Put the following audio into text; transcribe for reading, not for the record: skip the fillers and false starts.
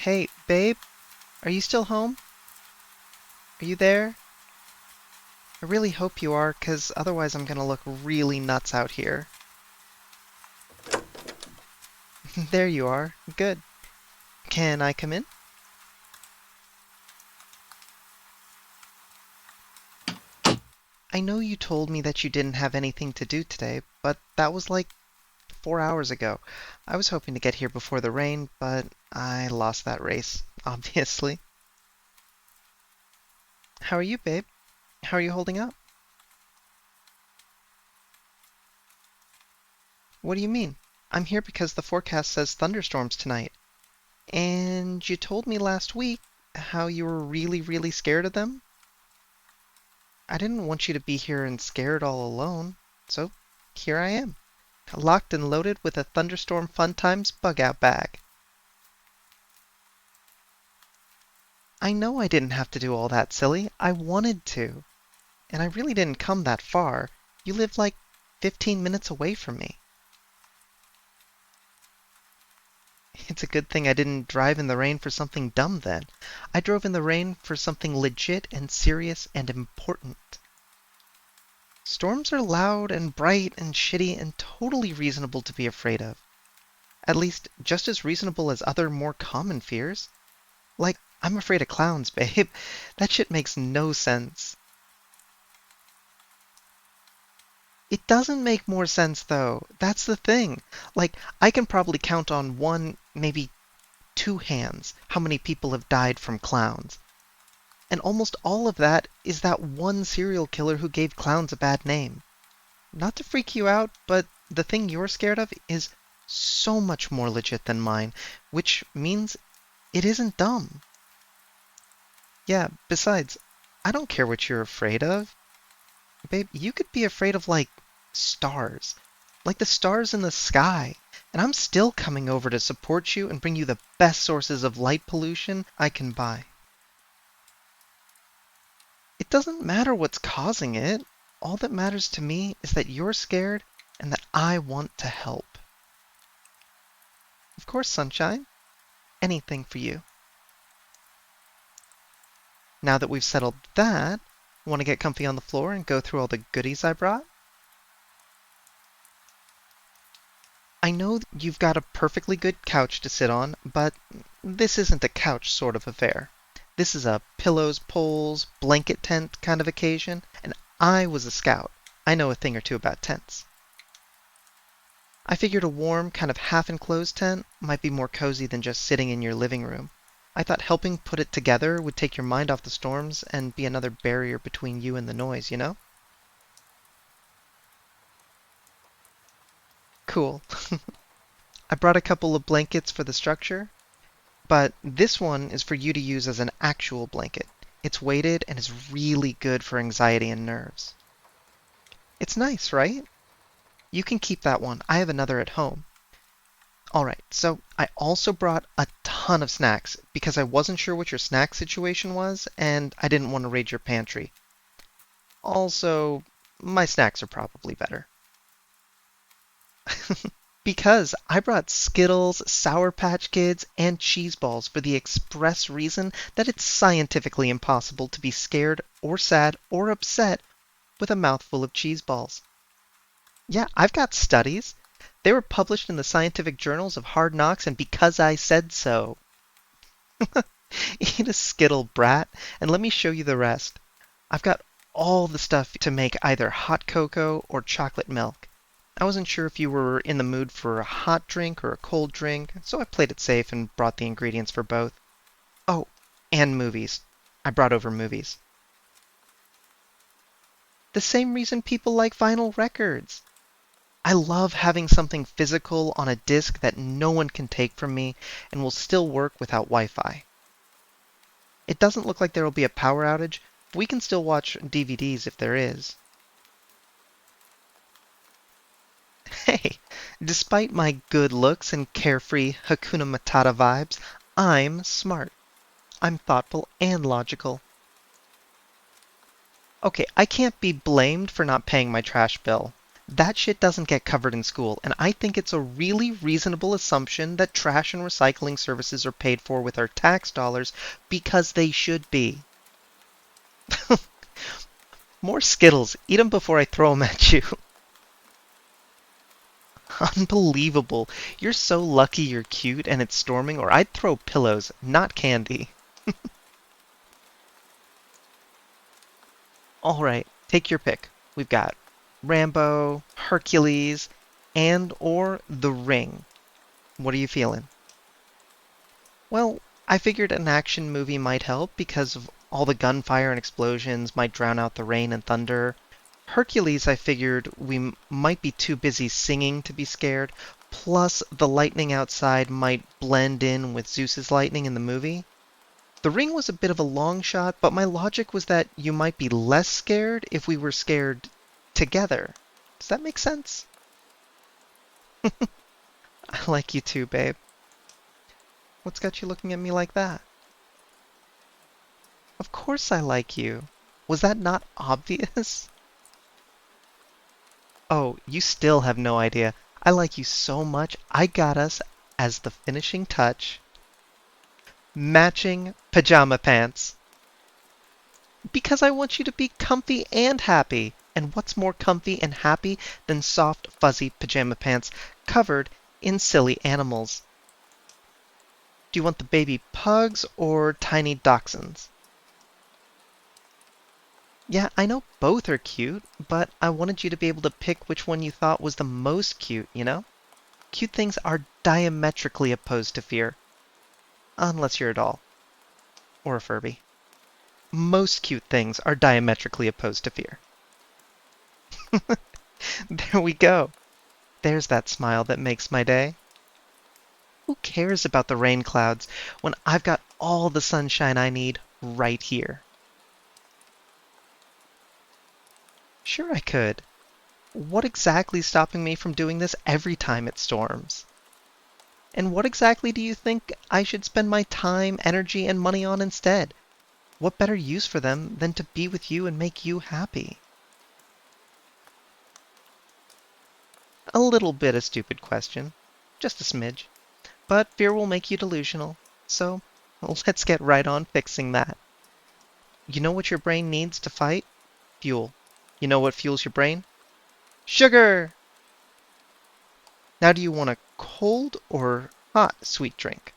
Hey, babe, are you still home? Are you there? I really hope you are, 'cause otherwise I'm gonna look really nuts out here. There you are. Good. Can I come in? I know you told me that you didn't have anything to do today, but that was like 4 hours ago. I was hoping to get here before the rain, but I lost that race, obviously. How are you, babe? How are you holding up? What do you mean? I'm here because the forecast says thunderstorms tonight. And you told me last week how you were really, really scared of them? I didn't want you to be here and scared all alone, so here I am, locked and loaded with a Thunderstorm Fun Times bug-out bag. I know I didn't have to do all that, silly. I wanted to. And I really didn't come that far. You live like 15 minutes away from me. It's a good thing I didn't drive in the rain for something dumb then. I drove in the rain for something legit and serious and important. Storms are loud and bright and shitty and totally reasonable to be afraid of. At least, just as reasonable as other more common fears. Like, I'm afraid of clowns, babe. That shit makes no sense. It doesn't make more sense, though. That's the thing. Like, I can probably count on one, maybe two hands how many people have died from clowns. And almost all of that is that one serial killer who gave clowns a bad name. Not to freak you out, but the thing you're scared of is so much more legit than mine, which means it isn't dumb. Yeah, besides, I don't care what you're afraid of. Babe, you could be afraid of, like, stars. Like the stars in the sky. And I'm still coming over to support you and bring you the best sources of light pollution I can buy. It doesn't matter what's causing it. All that matters to me is that you're scared and that I want to help. Of course, sunshine. Anything for you. Now that we've settled that, want to get comfy on the floor and go through all the goodies I brought? I know you've got a perfectly good couch to sit on, but this isn't a couch sort of affair. This is a pillows, poles, blanket tent kind of occasion, and I was a scout. I know a thing or two about tents. I figured a warm, kind of half-enclosed tent might be more cozy than just sitting in your living room. I thought helping put it together would take your mind off the storms and be another barrier between you and the noise, you know? Cool. I brought a couple of blankets for the structure, but this one is for you to use as an actual blanket. It's weighted and is really good for anxiety and nerves. It's nice, right? You can keep that one. I have another at home. Alright, so I also brought a ton of snacks because I wasn't sure what your snack situation was and I didn't want to raid your pantry. Also, my snacks are probably better. Because I brought Skittles, Sour Patch Kids, and cheese balls for the express reason that it's scientifically impossible to be scared or sad or upset with a mouthful of cheese balls. Yeah, I've got studies. They were published in the scientific journals of Hard Knocks and Because I Said So. Eat a Skittle, brat, and let me show you the rest. I've got all the stuff to make either hot cocoa or chocolate milk. I wasn't sure if you were in the mood for a hot drink or a cold drink, so I played it safe and brought the ingredients for both. Oh, and movies. I brought over movies. The same reason people like vinyl records. I love having something physical on a disc that no one can take from me and will still work without Wi-Fi. It doesn't look like there will be a power outage, but we can still watch DVDs if there is. Hey, despite my good looks and carefree Hakuna Matata vibes, I'm smart. I'm thoughtful and logical. Okay, I can't be blamed for not paying my trash bill. That shit doesn't get covered in school, and I think it's a really reasonable assumption that trash and recycling services are paid for with our tax dollars because they should be. More Skittles. Eat them before I throw them at you. Unbelievable. You're so lucky you're cute and it's storming, or I'd throw pillows, not candy. Alright, take your pick. We've got Rambo, Hercules, and or The Ring. What are you feeling? Well, I figured an action movie might help because of all the gunfire and explosions might drown out the rain and thunder. Hercules, I figured might be too busy singing to be scared, plus the lightning outside might blend in with Zeus's lightning in the movie. The Ring was a bit of a long shot, but my logic was that you might be less scared if we were scared together. Does that make sense? I like you too, babe. What's got you looking at me like that? Of course I like you. Was that not obvious? Oh, you still have no idea. I like you so much, I got us, as the finishing touch, matching pajama pants. Because I want you to be comfy and happy. And what's more comfy and happy than soft, fuzzy pajama pants covered in silly animals? Do you want the baby pugs or tiny dachshunds? Yeah, I know both are cute, but I wanted you to be able to pick which one you thought was the most cute, you know? Cute things are diametrically opposed to fear. Unless you're a doll. Or a Furby. Most cute things are diametrically opposed to fear. There we go. There's that smile that makes my day. Who cares about the rain clouds when I've got all the sunshine I need right here? Sure I could. What exactly is stopping me from doing this every time it storms? And what exactly do you think I should spend my time, energy, and money on instead? What better use for them than to be with you and make you happy? A little bit a stupid question. Just a smidge. But fear will make you delusional. So let's get right on fixing that. You know what your brain needs to fight? Fuel. You know what fuels your brain? Sugar! Now do you want a cold or hot sweet drink?